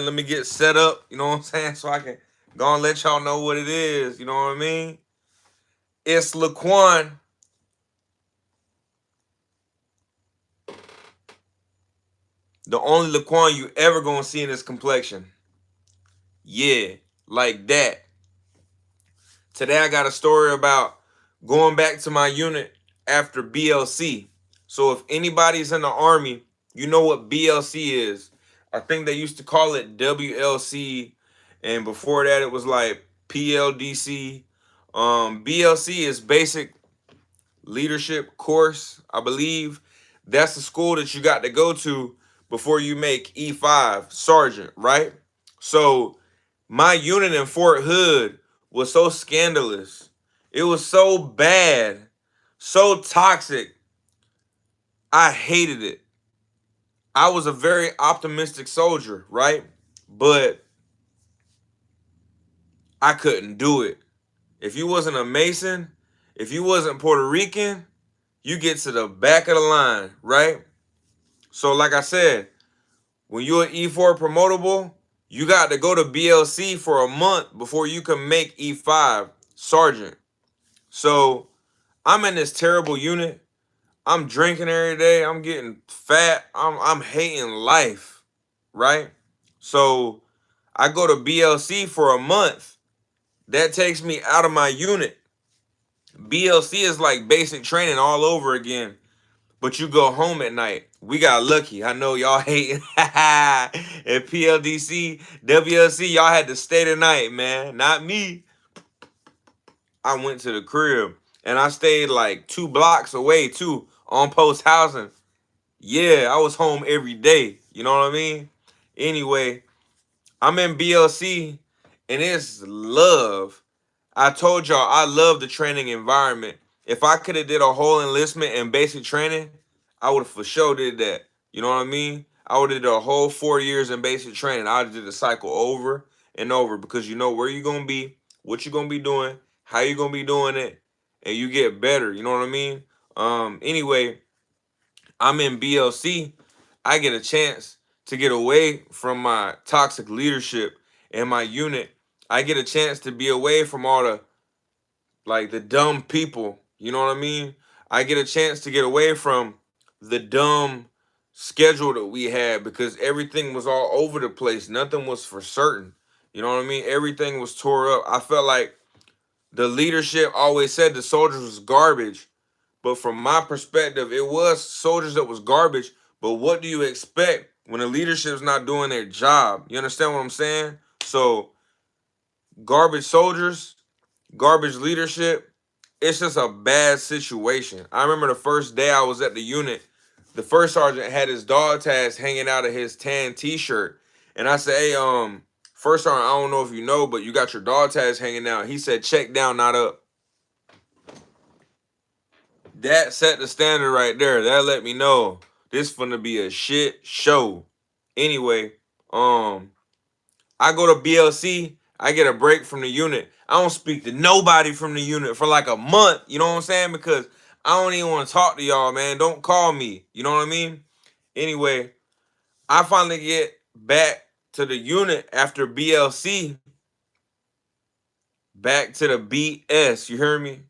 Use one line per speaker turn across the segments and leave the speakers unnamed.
Let me get set up, you know what I'm saying? So I can go and let y'all know what it is, you know what I mean? It's Laquon, the only Laquon you ever gonna see in this complexion. Yeah, like that. Today I got a story about going back to my unit after BLC. So if anybody's in the Army, you know what BLC is. I think they used to call it WLC, and before that it was like PLDC. BLC is basic leadership course, I believe. That's the school that you got to go to before you make E5 sergeant, right? So my unit in Fort Hood was so scandalous. It was so bad, so toxic. I hated it. I was a very optimistic soldier, right? But I couldn't do it. If you wasn't a Mason, if you wasn't Puerto Rican, you get to the back of the line, right? So like I said, when you're an E4 promotable, you got to go to BLC for a month before you can make E5 sergeant. So I'm in this terrible unit. I'm drinking every day. I'm getting fat. I'm hating life, right? So I go to BLC for a month. That takes me out of my unit. BLC is like basic training all over again, but you go home at night. We got lucky. I know y'all hating. At PLDC, WLC, y'all had to stay the night, man. Not me. I went to the crib and I stayed like 2 blocks away too, on post housing. Yeah, I was home every day. You know what I mean? Anyway, I'm in BLC and it's love. I told y'all I love the training environment. If I could have did a whole enlistment and basic training, I would have for sure did that. You know what I mean? I would have did a whole 4 years in basic training. I did the cycle over and over because you know where you're gonna be, what you're gonna be doing, how you're gonna be doing it, and you get better. You know what I mean? Anyway, I'm in BLC. I get a chance to get away from my toxic leadership and my unit. I get a chance to be away from all the dumb people. You know what I mean? I get a chance to get away from the dumb schedule that we had because everything was all over the place. Nothing was for certain. You know what I mean? Everything was tore up. I felt like the leadership always said the soldiers was garbage. But from my perspective, it was soldiers that was garbage. But what do you expect when the leadership's not doing their job? You understand what I'm saying? So garbage soldiers, garbage leadership, it's just a bad situation. I remember the first day I was at the unit, the first sergeant had his dog tags hanging out of his tan t-shirt. And I said, hey, first sergeant, I don't know if you know, but you got your dog tags hanging out. He said, check down, not up. That set the standard right there. That let me know this finna be a shit show. Anyway, I go to BLC. I get a break from the unit. I don't speak to nobody from the unit for like a month. You know what I'm saying? Because I don't even want to talk to y'all, man. Don't call me. You know what I mean? Anyway, I finally get back to the unit after BLC. Back to the BS. You hear me?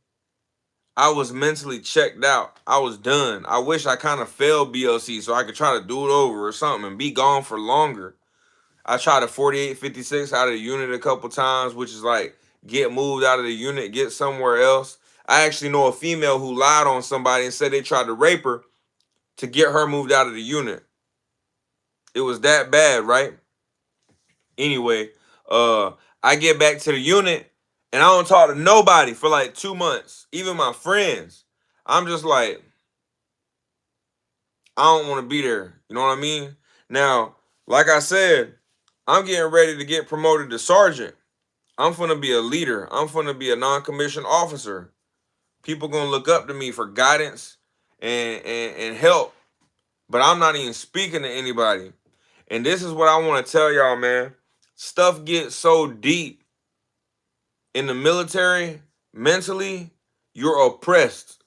I was mentally checked out. I was done. I wish I kind of failed BLC so I could try to do it over or something and be gone for longer. I tried a 4856 out of the unit a couple times, which is like get moved out of the unit, get somewhere else. I actually know a female who lied on somebody and said they tried to rape her to get her moved out of the unit. It was that bad, right? Anyway, I get back to the unit and I don't talk to nobody for like 2 months, even my friends. I'm just like, I don't want to be there. You know what I mean? Now, like I said, I'm getting ready to get promoted to sergeant. I'm gonna be a leader. I'm gonna be a non-commissioned officer. People gonna look up to me for guidance and help. But I'm not even speaking to anybody. And this is what I want to tell y'all, man. Stuff gets so deep in the military, mentally, you're oppressed.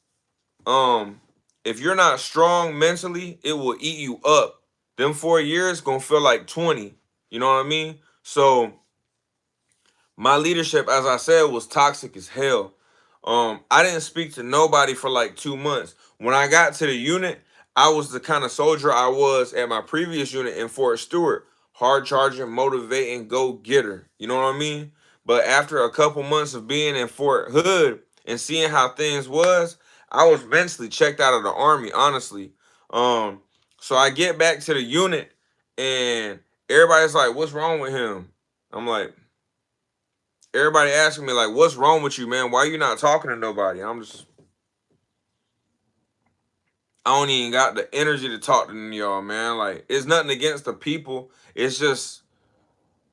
Um, if you're not strong mentally, it will eat you up. Them 4 years gonna feel like 20. You know what I mean? So my leadership, as I said, was toxic as hell. I didn't speak to nobody for like 2 months. When I got to the unit, I was the kind of soldier I was at my previous unit in Fort Stewart. Hard charging, motivating, go getter. You know what I mean? But after a couple months of being in Fort Hood and seeing how things was, I was mentally checked out of the army, honestly. Um, so I get back to the unit and everybody's like, "What's wrong with him?" I'm like, everybody asking me like, "What's wrong with you, man? Why you not talking to nobody?" I don't even got the energy to talk to y'all, man. Like, it's nothing against the people. It's just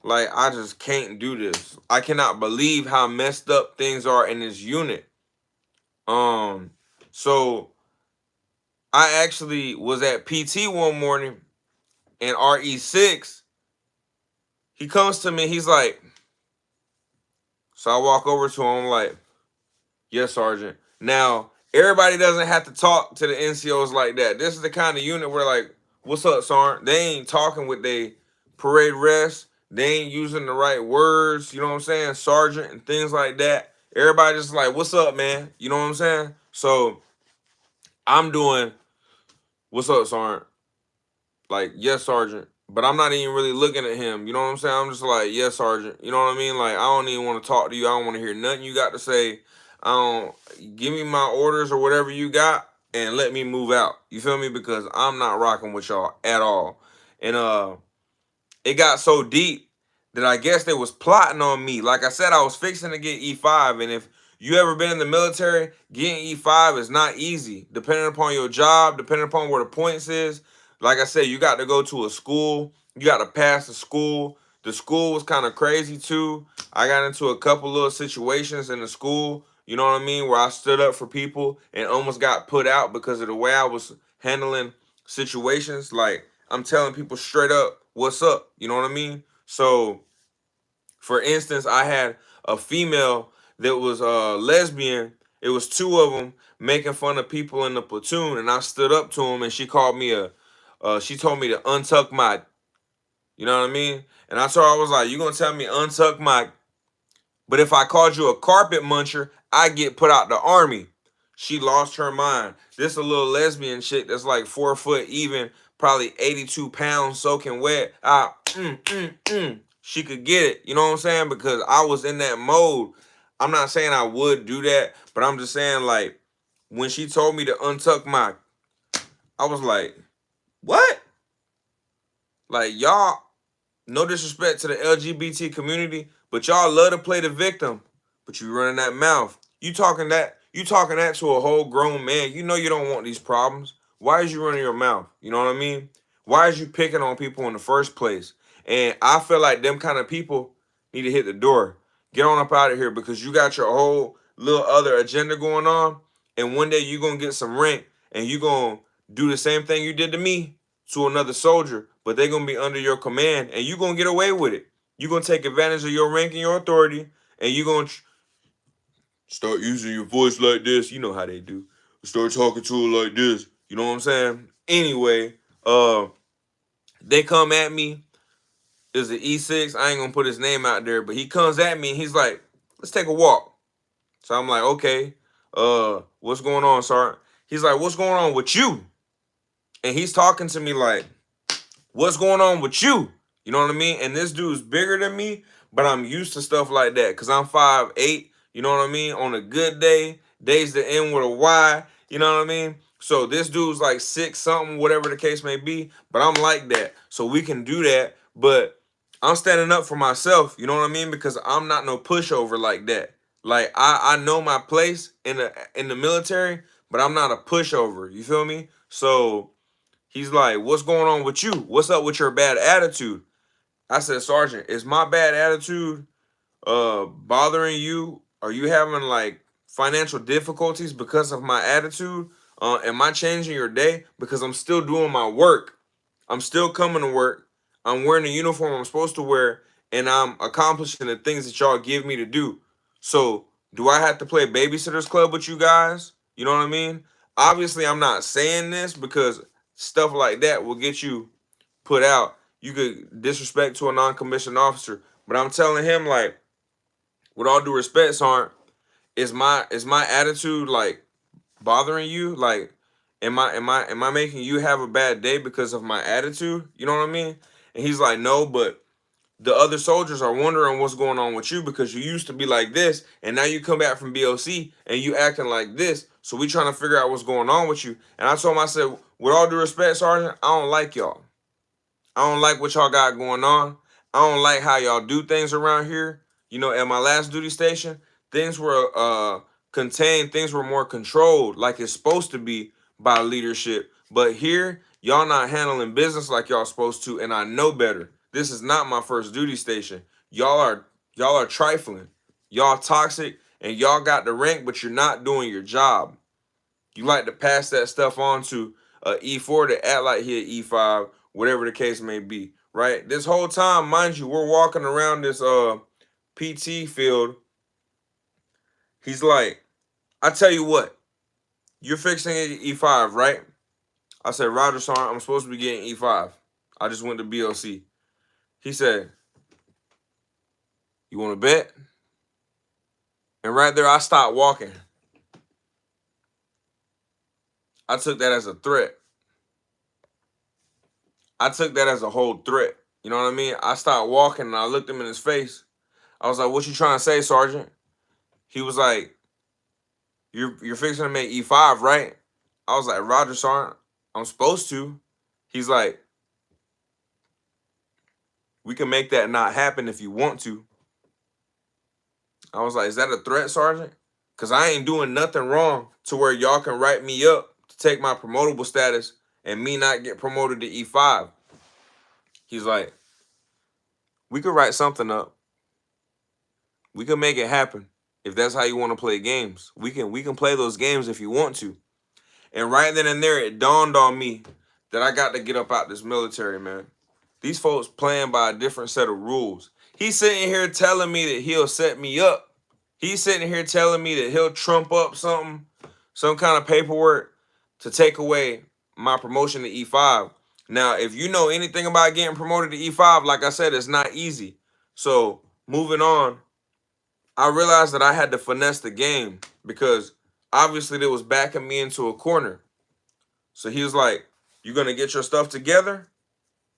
like I just can't do this. I cannot believe how messed up things are in this unit. Um, so I actually was at PT one morning, and RE6, he comes to me. He's like, so I walk over to him like, "Yes, Sergeant." Now, everybody doesn't have to talk to the NCOs like that. This is the kind of unit where, like, "What's up, Sergeant?" They ain't talking with they parade rest. They ain't using the right words, you know what I'm saying? Sergeant and things like that. Everybody just like, "What's up, man?" You know what I'm saying? So I'm doing, "What's up, Sergeant?" Like, "Yes, Sergeant." But I'm not even really looking at him. You know what I'm saying? I'm just like, "Yes, Sergeant." You know what I mean? Like, I don't even want to talk to you. I don't want to hear nothing you got to say. I don't give me my orders or whatever you got and let me move out. You feel me? Because I'm not rocking with y'all at all. And it got so deep that I guess they was plotting on me. Like I said, I was fixing to get E5, and if you ever been in the military, getting E5 is not easy. Depending upon your job, depending upon where the points is. Like I said, you got to go to a school. You got to pass the school. The school was kind of crazy too. I got into a couple little situations in the school, you know what I mean, where I stood up for people and almost got put out because of the way I was handling situations. Like, I'm telling people straight up what's up. You know what I mean? So, for instance, I had a female that was lesbian. It was two of them making fun of people in the platoon, and I stood up to them, and she called me she told me to untuck my, you know what I mean? And I told her, I was like, "You gonna tell me untuck my, but if I called you a carpet muncher, I get put out the army." She lost her mind. This a little lesbian chick that's like 4 foot even, probably 82 pounds soaking wet. She could get it. You know what I'm saying? Because I was in that mode. I'm not saying I would do that, but I'm just saying, like, when she told me to untuck my, I was like, "What?" Like, y'all, no disrespect to the LGBT community, but y'all love to play the victim. But you running that mouth. You talking that to a whole grown man. You know you don't want these problems. Why is you running your mouth? You know what I mean? Why is you picking on people in the first place? And I feel like them kind of people need to hit the door. Get on up out of here because you got your whole little other agenda going on. And one day you gonna get some rank and you gonna do the same thing you did to me to another soldier, but they're gonna be under your command, and you're gonna get away with it. You're gonna take advantage of your rank and your authority, and you're gonna start using your voice like this. You know how they do. Start talking to her like this. You know what I'm saying? Anyway, they come at me. Is an E6. I ain't gonna put his name out there, but he comes at me and he's like, "Let's take a walk." So I'm like, "Okay, what's going on, Sergeant?" He's like, "What's going on with you?" And he's talking to me like, "What's going on with you?" You know what I mean? And this dude's bigger than me, but I'm used to stuff like that because I'm 5'8". You know what I mean? On a good day, days that end with a Y. You know what I mean? So this dude's like 6 something, whatever the case may be. But I'm like that, so we can do that. But I'm standing up for myself. You know what I mean? Because I'm not no pushover like that. Like I know my place in the military, but I'm not a pushover. You feel me? So he's like, "What's going on with you? What's up with your bad attitude?" I said, "Sergeant, is my bad attitude bothering you? Are you having like financial difficulties because of my attitude? Am I changing your day? Because I'm still doing my work. I'm still coming to work. I'm wearing the uniform I'm supposed to wear, and I'm accomplishing the things that y'all give me to do. So, do I have to play babysitters club with you guys? You know what I mean? Obviously, I'm not saying this because stuff like that will get you put out. you could disrespect to a non-commissioned officer. But I'm telling him, like, with all due respect, Sarn, is my attitude like bothering you? Like, am I making you have a bad day because of my attitude? You know what I mean? And he's like, no, but the other soldiers are wondering what's going on with you because you used to be like this, and now you come back from BLC and you acting like this. So we trying to figure out what's going on with you. And I told him, I said, with all due respect, Sergeant, I don't like y'all. I don't like what y'all got going on. I don't like how y'all do things around here. You know, at my last duty station, things were contained, things were more controlled like it's supposed to be by leadership. But here, y'all not handling business like y'all supposed to, and I know better. This is not my first duty station. Y'all are trifling. Y'all toxic, and y'all got the rank, but you're not doing your job. You like to pass that stuff on to E4 to act like he an E5, whatever the case may be, right? This whole time, mind you, we're walking around this PT field. He's like, I tell you what, you're fixing E5, right? I said, Roger, Sergeant, I'm supposed to be getting E5. I just went to BLC. He said, you want to bet? And right there, I stopped walking. I took that as a threat. I took that as a whole threat. You know what I mean? I stopped walking and I looked him in his face. I was like, what you trying to say, Sergeant? He was like, you're fixing to make E5, right? I was like, Roger, Sergeant, I'm supposed to. He's like, we can make that not happen if you want to. I was like, is that a threat, Sergeant? Because I ain't doing nothing wrong to where y'all can write me up to take my promotable status and me not get promoted to E5. He's like, we could write something up. We can make it happen. If that's how you want to play games, we can play those games if you want to. And right then and there, it dawned on me that I got to get up out this military, man. These folks playing by a different set of rules. He's sitting here telling me that he'll set me up. He's sitting here telling me that he'll trump up something, some kind of paperwork to take away my promotion to E5. Now, if you know anything about getting promoted to E5, like I said, it's not easy. So, moving on, I realized that I had to finesse the game because obviously they was backing me into a corner. So he was like, you going to get your stuff together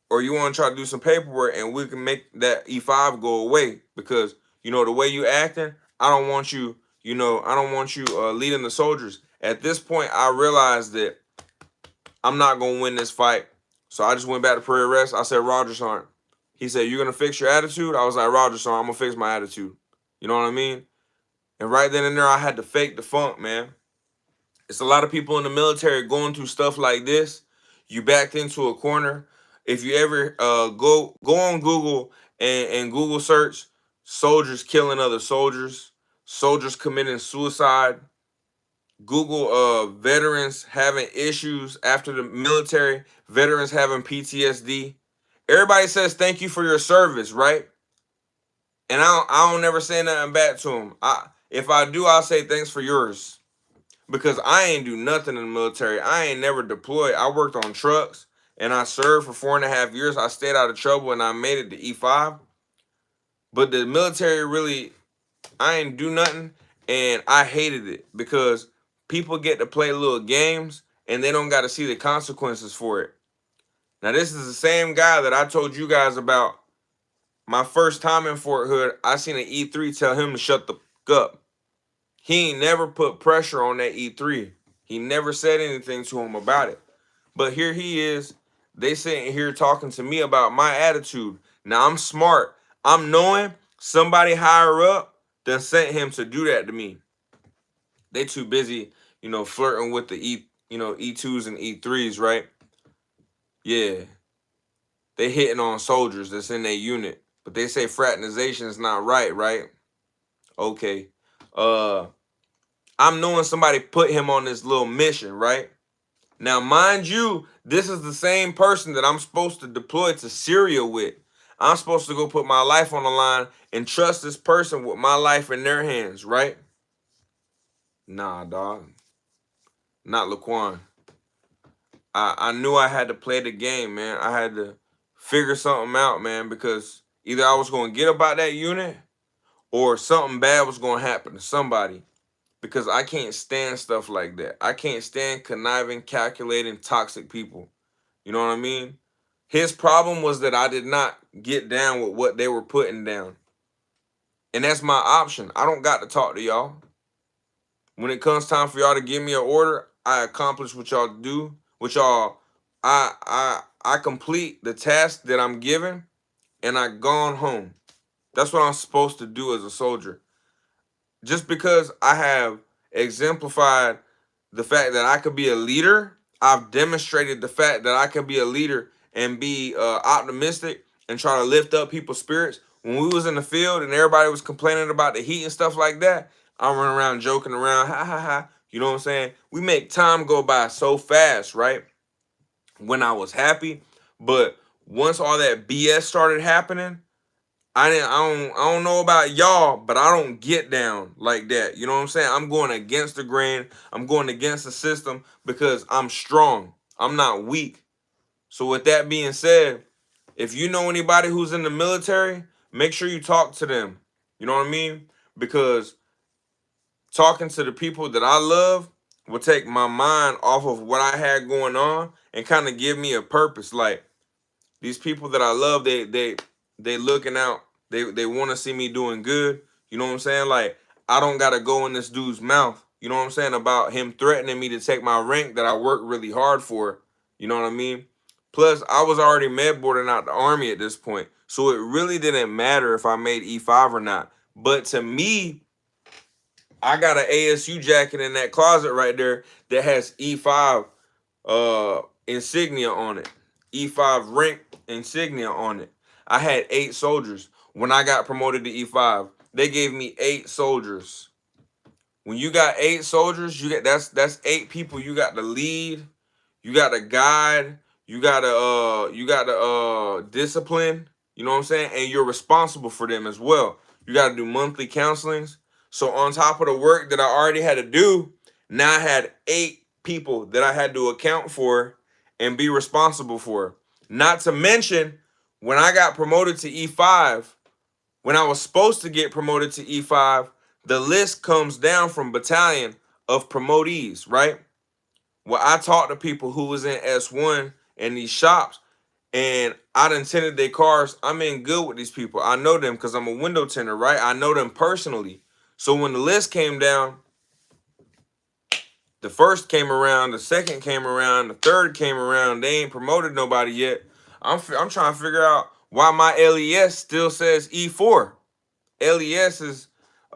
or you want to try to do some paperwork and we can make that E5 go away because, you know, the way you acting, I don't want you, I don't want you leading the soldiers. At this point, I realized that I'm not going to win this fight. So I just went back to prayer rest. I said, Roger, Sergeant. He said, you're going to fix your attitude? I was like, Roger, Sergeant, I'm going to fix my attitude. You know what I mean? And right then and there, I had to fake the funk, man. It's a lot of people in the military going through stuff like this. You backed into a corner. If you ever go on Google and Google search soldiers killing other soldiers, soldiers committing suicide, Google veterans having issues after the military, veterans having PTSD. Everybody says thank you for your service, right? And I don't never say nothing back to them. If I do, I'll say thanks for yours. Because I ain't do nothing in the military. I ain't never deployed. I worked on trucks and I served for 4.5 years. I stayed out of trouble and I made it to E5. But the military really, I ain't do nothing and I hated it because people get to play little games and they don't got to see the consequences for it. Now, this is the same guy that I told you guys about my first time in Fort Hood. I seen an E3 tell him to shut the fuck up. He ain't never put pressure on that E3. He never said anything to him about it. But here he is. They sitting here talking to me about my attitude. Now, I'm smart. I'm knowing somebody higher up done sent him to do that to me. They too busy, flirting with the E2s and E3s, right? Yeah. They hitting on soldiers that's in their unit. But they say fraternization is not right, right? Okay. I'm knowing somebody put him on this little mission, right? Now, mind you, this is the same person that I'm supposed to deploy to Syria with. I'm supposed to go put my life on the line and trust this person with my life in their hands, right? Nah, dog. Not Laquon. I knew I had to play the game, man. I had to figure something out, man, because either I was going to get about that unit or something bad was going to happen to somebody, because I can't stand stuff like that. I can't stand conniving, calculating, toxic people. You know what I mean? His problem was that I did not get down with what they were putting down. And that's my option. I don't got to talk to y'all. When it comes time for y'all to give me an order, I accomplish what y'all do. What y'all, I complete the task that I'm given, and I gone home. That's what I'm supposed to do as a soldier. Just because I have exemplified the fact that I could be a leader, I've demonstrated the fact that I can be a leader and be optimistic and try to lift up people's spirits. When we was in the field and everybody was complaining about the heat and stuff like that, I'm running around joking around, ha ha ha. You know what I'm saying? We make time go by so fast, right? When I was happy, but once all that BS started happening, I don't know about y'all, but I don't get down like that. You know what I'm saying? I'm going against the grain. I'm going against the system because I'm strong. I'm not weak. So with that being said, if you know anybody who's in the military, make sure you talk to them. You know what I mean? Because talking to the people that I love will take my mind off of what I had going on and kind of give me a purpose. Like, these people that I love, they looking out. They want to see me doing good. You know what I'm saying? Like, I don't gotta go in this dude's mouth. You know what I'm saying? About him threatening me to take my rank that I worked really hard for. You know what I mean? Plus, I was already med boarding out the Army at this point. So it really didn't matter if I made E5 or not. But to me, I got an ASU jacket in that closet right there that has E5 insignia on it. E5 rank insignia on it. I had 8 soldiers. When I got promoted to E5, they gave me 8 soldiers. When you got 8 soldiers, you get that's 8 people you got to lead, you got to guide, you got to discipline, you know what I'm saying? And you're responsible for them as well. You got to do monthly counselings. So on top of the work that I already had to do, now I had 8 people that I had to account for and be responsible for. Not to mention, when I got promoted to E5, when I was supposed to get promoted to E5, the list comes down from battalion of promotees, right? Well, I talked to people who was in S1 in these shops, and I done tinted their cars. I'm in good with these people. I know them because I'm a window tinter, right? I know them personally. So when the list came down, the first came around, the second came around, the third came around. They ain't promoted nobody yet. I'm trying to figure out why my LES still says E4. LES is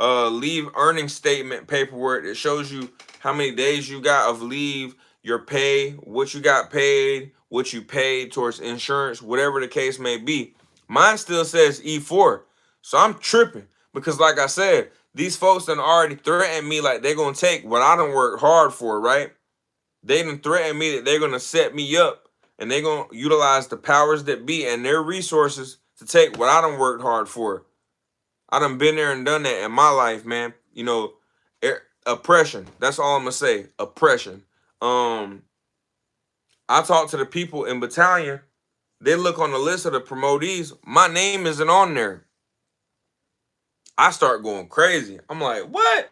leave earning statement paperwork that shows you how many days you got of leave, your pay, what you got paid, what you paid towards insurance, whatever the case may be. Mine still says E4. So I'm tripping because, like I said, these folks done already threatened me like they're going to take what I done worked hard for, right? They done threatened me that they're going to set me up and they're going to utilize the powers that be and their resources to take what I done worked hard for. I done been there and done that in my life, man. You know, oppression. That's all I'm gonna say. Oppression. I talk to the people in battalion. They look on the list of the promotees. My name isn't on there. I start going crazy. I'm like, what?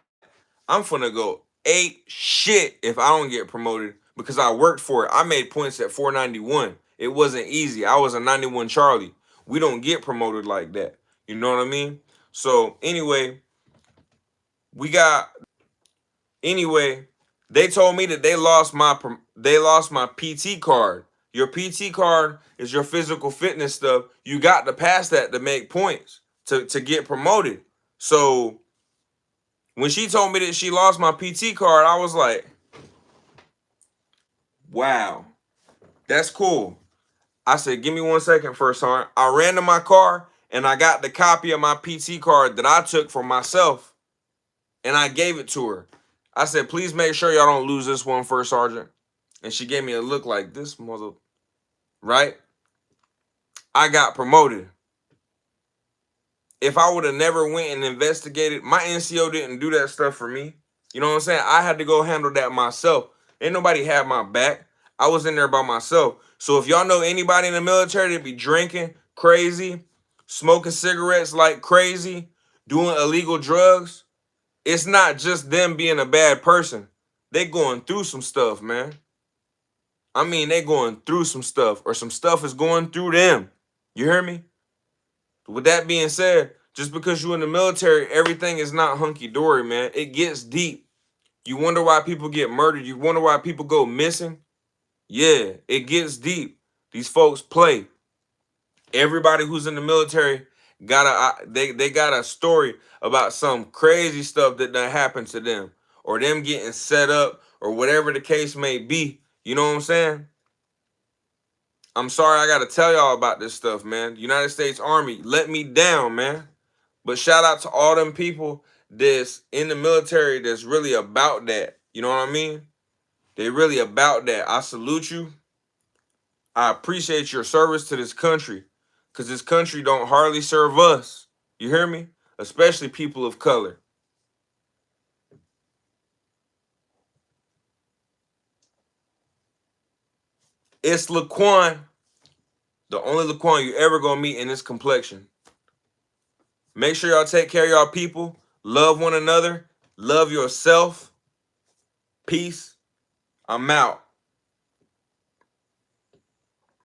I'm finna go ape shit if I don't get promoted because I worked for it. I made points at 491. It wasn't easy. I was a 91 Charlie. We don't get promoted like that. You know what I mean? So anyway, we got anyway, they told me that they lost my PT card. Your PT card is your physical fitness stuff. You got to pass that to make points to get promoted. So when she told me that she lost my PT card, I was like, wow, that's cool. I said, give me 1 second first, hon. I ran to my car and I got the copy of my PT card that I took for myself and I gave it to her. I said, please make sure y'all don't lose this one, First Sergeant. And she gave me a look like this mother, right? I got promoted. If I would have never went and investigated, my NCO didn't do that stuff for me. You know what I'm saying? I had to go handle that myself. Ain't nobody had my back. I was in there by myself. So if y'all know anybody in the military that be drinking crazy, smoking cigarettes like crazy, doing illegal drugs, it's not just them being a bad person. They going through some stuff, man. I mean, they going through some stuff, or some stuff is going through them. You hear me? With that being said, just because you're in the military, everything is not hunky-dory, man. It gets deep. You wonder why people get murdered. You wonder why people go missing. Yeah, it gets deep. These folks play. Everybody who's in the military got they got a story about some crazy stuff that done happened to them, or them getting set up, or whatever the case may be. You know what I'm saying? I'm sorry I got to tell y'all about this stuff, man. United States Army let me down, man. But shout out to all them people that's in the military that's really about that. You know what I mean? They really about that. I salute you. I appreciate your service to this country, because this country don't hardly serve us. You hear me? Especially people of color. It's Laquon, the only Laquon you ever gonna meet in this complexion. Make sure y'all take care of y'all people. Love one another. Love yourself. Peace. I'm out.